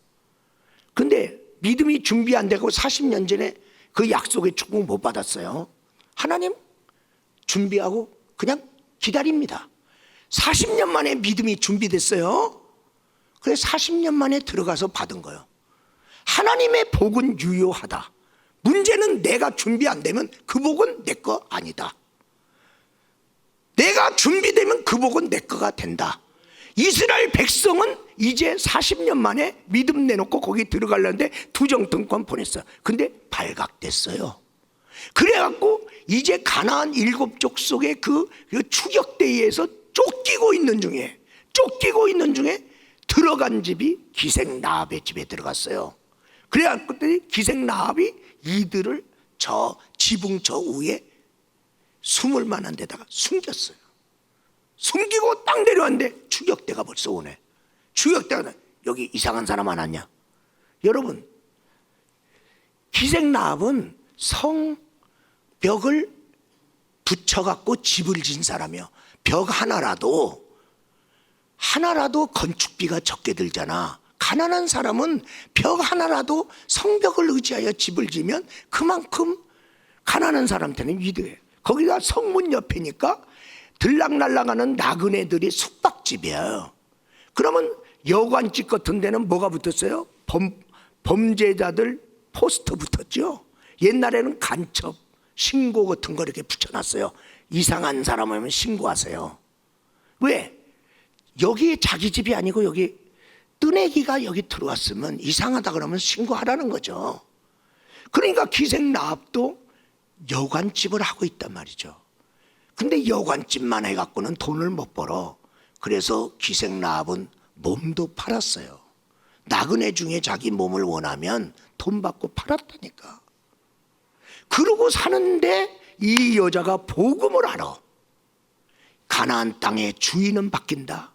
근데 믿음이 준비 안 되고 40년 전에 그 약속의 축복 못 받았어요. 하나님 준비하고 그냥 기다립니다. 40년 만에 믿음이 준비됐어요. 그래서 40년 만에 들어가서 받은 거예요. 하나님의 복은 유효하다. 문제는 내가 준비 안 되면 그 복은 내 거 아니다. 내가 준비되면 그 복은 내 거가 된다. 이스라엘 백성은 이제 40년 만에 믿음 내놓고 거기 들어가려는데 투정통권 보냈어요. 근데 발각됐어요. 그래갖고 이제 가나안 7족 속의 그 추격대회에서 쫓기고 있는 중에 들어간 집이 기생 라합의 집에 들어갔어요. 그래갖고 기생 라합이 이들을 저 지붕 저 위에 숨을 만한 데다가 숨겼어요. 숨기고 딱 내려왔는데 추격대가 벌써 오네. 추격대가 여기 이상한 사람 안 왔냐? 여러분, 기생 라합은 성벽을 붙여갖고 집을 진 사람이요. 벽 하나라도 건축비가 적게 들잖아. 가난한 사람은 벽 하나라도 성벽을 의지하여 집을 지면 그만큼 가난한 사람한테는 위대해. 거기다 성문 옆이니까 들락날락하는 나그네들이 숙박집이에요. 그러면 여관집 같은 데는 뭐가 붙었어요? 범죄자들 포스터 붙었죠. 옛날에는 간첩, 신고 같은 거 이렇게 붙여놨어요. 이상한 사람 오면 신고하세요. 왜? 여기 자기 집이 아니고 여기 뜨내기가 여기 들어왔으면 이상하다 그러면 신고하라는 거죠. 그러니까 기생 라합도 여관집을 하고 있단 말이죠. 근데 여관집만 해갖고는 돈을 못 벌어. 그래서 기생 라합은 몸도 팔았어요. 나그네 중에 자기 몸을 원하면 돈 받고 팔았다니까. 그러고 사는데 이 여자가 복음을 알아. 가나안 땅의 주인은 바뀐다.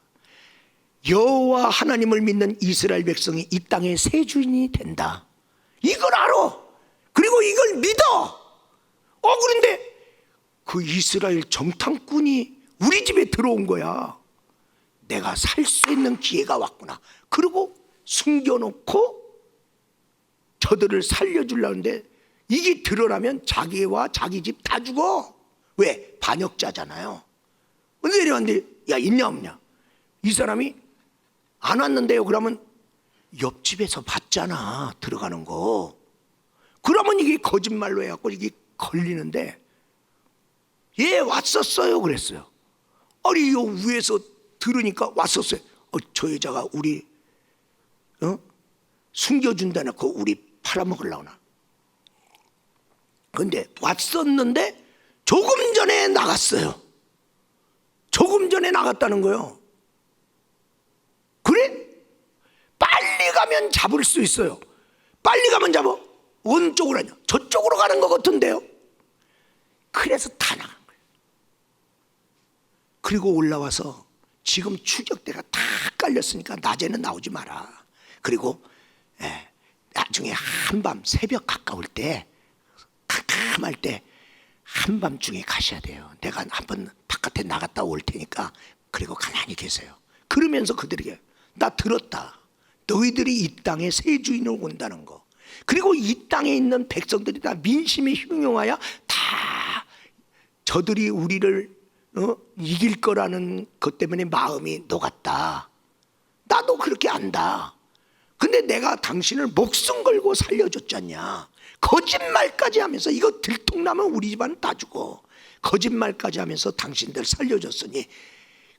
여호와 하나님을 믿는 이스라엘 백성이 이 땅의 새 주인이 된다. 이걸 알아. 그리고 이걸 믿어. 그런데 그 이스라엘 정탐꾼이 우리 집에 들어온 거야. 내가 살 수 있는 기회가 왔구나. 그리고 숨겨놓고 저들을 살려주려는데 이게 드러나면 자기와 자기 집 다 죽어. 왜? 반역자잖아요. 근데 내려왔는데 야 있냐 없냐? 이 사람이 안 왔는데요. 그러면 옆집에서 봤잖아 들어가는 거. 그러면 이게 거짓말로 해갖고 이게 걸리는데 예 왔었어요 그랬어요. 아니 요 위에서 들으니까 왔었어요. 저 여자가 우리 숨겨준다 놓고 우리 팔아먹으려나. 근데 왔었는데 조금 전에 나갔어요. 조금 전에 나갔다는 거예요. 그래? 빨리 가면 잡을 수 있어요. 빨리 가면 잡아. 어느 쪽으로 하냐? 저쪽으로 가는 것 같은데요. 그래서 다 나간 거예요. 그리고 올라와서 지금 추격대가 다 깔렸으니까 낮에는 나오지 마라. 그리고 나중에 한밤 새벽 가까울 때 캄캄할 때 한밤중에 가셔야 돼요. 내가 한번 바깥에 나갔다 올 테니까 그리고 가만히 계세요. 그러면서 그들에게 나 들었다. 너희들이 이 땅에 새 주인을 온다는 거. 그리고 이 땅에 있는 백성들이 다 민심이 흉흉하여 다 저들이 우리를 이길 거라는 것 때문에 마음이 녹았다. 나도 그렇게 안다. 근데 내가 당신을 목숨 걸고 살려줬잖냐. 거짓말까지 하면서 이거 들통나면 우리 집안 다 죽어. 거짓말까지 하면서 당신들 살려줬으니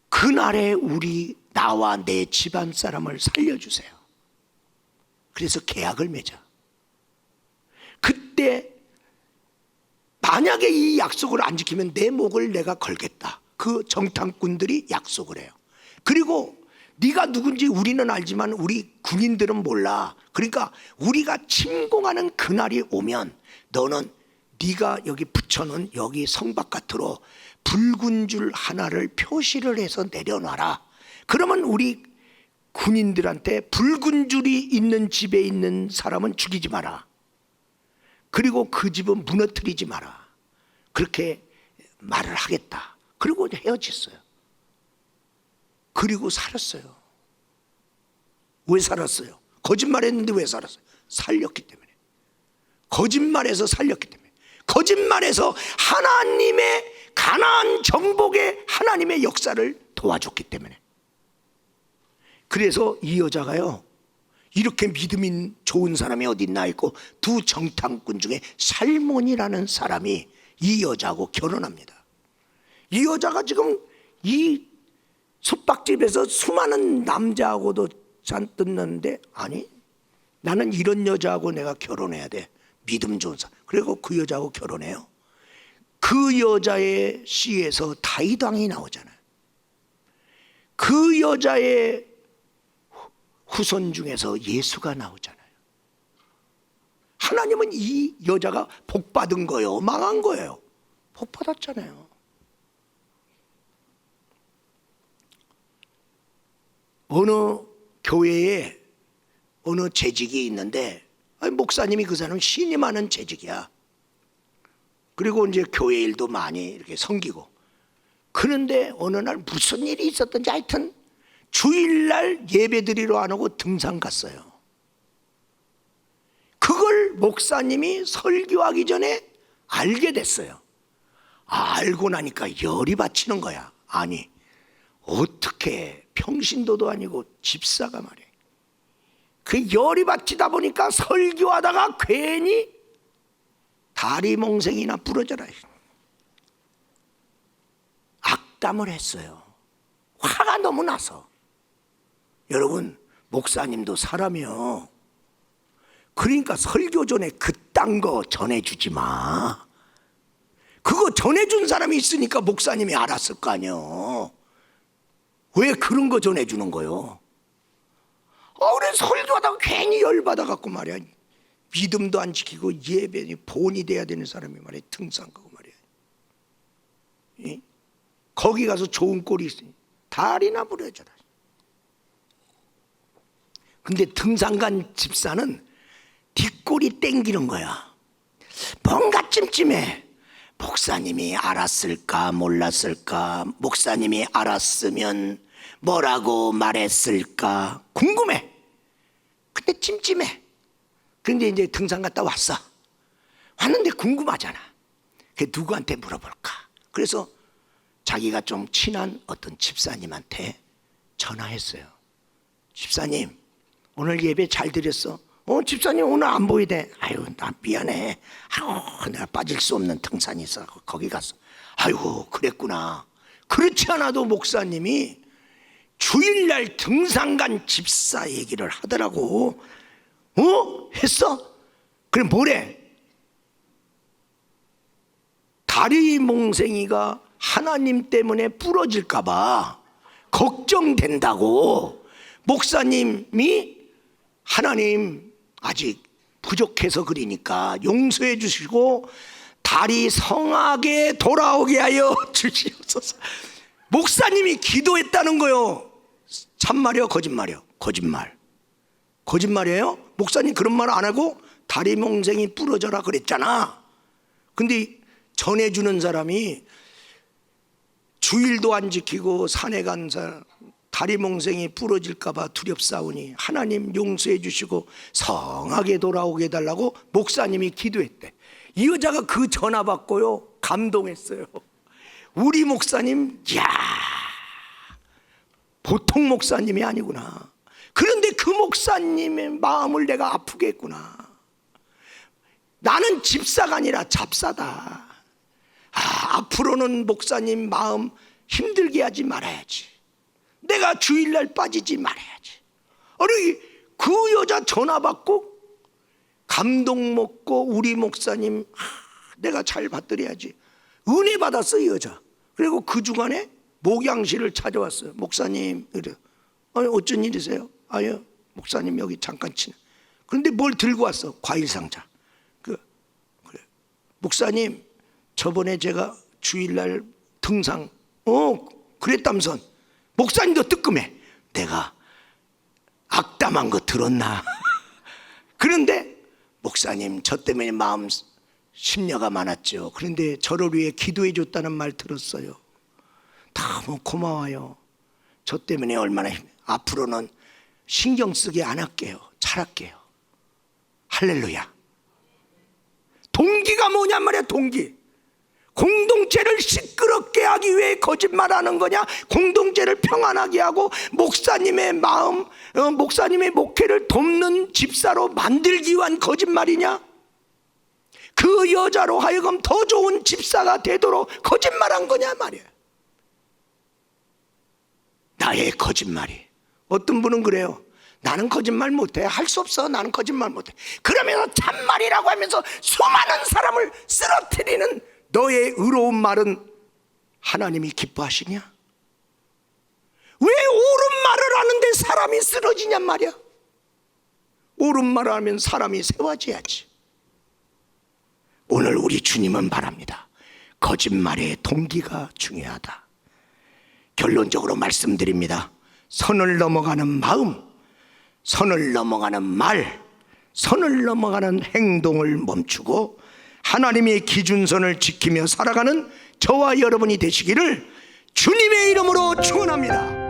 그날에 나와 내 집안 사람을 살려주세요. 그래서 계약을 맺어. 그때 만약에 이 약속을 안 지키면 내 목을 내가 걸겠다. 그 정탐꾼들이 약속을 해요. 그리고 네가 누군지 우리는 알지만 우리 군인들은 몰라. 그러니까 우리가 침공하는 그날이 오면 너는 네가 여기 붙여놓은 여기 성 바깥으로 붉은 줄 하나를 표시를 해서 내려놔라. 그러면 우리 군인들한테 붉은 줄이 있는 집에 있는 사람은 죽이지 마라. 그리고 그 집은 무너뜨리지 마라. 그렇게 말을 하겠다. 그리고 헤어졌어요. 그리고 살았어요. 왜 살았어요? 거짓말했는데 왜 살았어요? 살렸기 때문에. 거짓말해서 살렸기 때문에. 거짓말해서 하나님의 가나안 정복의 하나님의 역사를 도와줬기 때문에. 그래서 이 여자가요, 이렇게 믿음이 좋은 사람이 어디 있나 있고 두 정탐꾼 중에 살몬이라는 사람이 이 여자하고 결혼합니다. 이 여자가 지금 이 숙박집에서 수많은 남자하고도 잔뜩 났는데, 아니 나는 이런 여자하고 내가 결혼해야 돼, 믿음 좋은 사람. 그리고 그 여자하고 결혼해요. 그 여자의 씨에서 다윗 왕이 나오잖아요. 그 여자의 후손 중에서 예수가 나오잖아요. 하나님은 이 여자가 복 받은 거예요, 망한 거예요? 복 받았잖아요. 어느 교회에 어느 재직이 있는데, 목사님이 그 사람 신임하는 재직이야. 그리고 이제 교회 일도 많이 이렇게 섬기고. 그런데 어느 날 무슨 일이 있었던지 하여튼 주일날 예배드리러 안 오고 등산 갔어요. 그걸 목사님이 설교하기 전에 알게 됐어요. 알고 나니까 열이 받치는 거야. 아니 어떻게 평신도도 아니고 집사가 말이야. 그 열이 받치다 보니까 설교하다가 괜히 다리 몽생이나 부러져라, 악담을 했어요. 화가 너무 나서. 여러분, 목사님도 사람이요. 그러니까 설교 전에 그딴 거 전해주지 마. 그거 전해준 사람이 있으니까 목사님이 알았을 거 아니에요. 왜 그런 거 전해주는 거요? 그래 설교하다가 괜히 열받아갖고 말이야, 믿음도 안 지키고 예배니 본이 돼야 되는 사람이 말이야, 등산 가고 말이야. 거기 가서 좋은 꼴이 있으니 다리나 부러져라. 근데 등산 간 집사는 뒷골이 땡기는 거야. 뭔가 찜찜해. 목사님이 알았을까 몰랐을까, 목사님이 알았으면 뭐라고 말했을까 궁금해. 근데 찜찜해. 근데 이제 등산 갔다 왔는데 궁금하잖아. 그 누구한테 물어볼까. 그래서 자기가 좀 친한 어떤 집사님한테 전화했어요. 집사님, 오늘 예배 잘 드렸어? 집사님 오늘 안 보이대. 아유, 나 미안해. 내가 빠질 수 없는 등산이 있어. 거기 갔어. 아이고, 그랬구나. 그렇지 않아도 목사님이 주일날 등산 간 집사 얘기를 하더라고. 했어? 그래 뭐래? 다리 몽생이가 하나님 때문에 부러질까 봐 걱정된다고. 목사님이 하나님 아직 부족해서 그러니까 용서해 주시고 다리 성하게 돌아오게 하여 주시옵소서. 목사님이 기도했다는 거요. 참말이요 거짓말이요? 거짓말이에요? 목사님 그런 말 안 하고 다리 몽생이 부러져라 그랬잖아. 근데 전해주는 사람이 주일도 안 지키고 산에 간 사람, 다리 몽생이 부러질까 봐 두렵사오니 하나님 용서해 주시고 성하게 돌아오게 해달라고 목사님이 기도했대. 이 여자가 그 전화 받고요 감동했어요. 우리 목사님, 이야, 보통 목사님이 아니구나. 그런데 그 목사님의 마음을 내가 아프게 했구나. 나는 집사가 아니라 잡사다. 앞으로는 목사님 마음 힘들게 하지 말아야지. 내가 주일날 빠지지 말아야지. 아니 그 여자 전화 받고 감동 먹고 우리 목사님 내가 잘 받들어야지. 은혜 받았어 이 여자. 그리고 그 주간에 목양실을 찾아왔어요. 목사님, 그래. 아니 어쩐 일이세요? 아유 목사님 여기 잠깐 치네. 그런데 뭘 들고 왔어? 과일 상자. 그래. 목사님 저번에 제가 주일날 등산 그랬다면서. 목사님도 뜨끔해. 내가 악담한 거 들었나? 그런데 목사님 저 때문에 마음 심려가 많았죠. 그런데 저를 위해 기도해 줬다는 말 들었어요. 너무 고마워요. 저 때문에 얼마나 앞으로는 신경 쓰게 안 할게요. 잘할게요. 할렐루야. 동기가 뭐냔 말이야. 동기. 공동체를 시끄럽게 하기 위해 거짓말하는 거냐? 공동체를 평안하게 하고 목사님의 마음, 목사님의 목회를 돕는 집사로 만들기 위한 거짓말이냐? 그 여자로 하여금 더 좋은 집사가 되도록 거짓말한 거냐 말이야. 나의 거짓말이. 어떤 분은 그래요. 나는 거짓말 못해. 할 수 없어. 나는 거짓말 못해. 그러면서 참말이라고 하면서 수많은 사람을 쓰러뜨리는 너의 의로운 말은 하나님이 기뻐하시냐? 왜 옳은 말을 하는데 사람이 쓰러지냔 말이야. 옳은 말을 하면 사람이 세워져야지. 오늘 우리 주님은 바랍니다. 거짓말의 동기가 중요하다. 결론적으로 말씀드립니다. 선을 넘어가는 마음, 선을 넘어가는 말, 선을 넘어가는 행동을 멈추고 하나님의 기준선을 지키며 살아가는 저와 여러분이 되시기를 주님의 이름으로 축원합니다.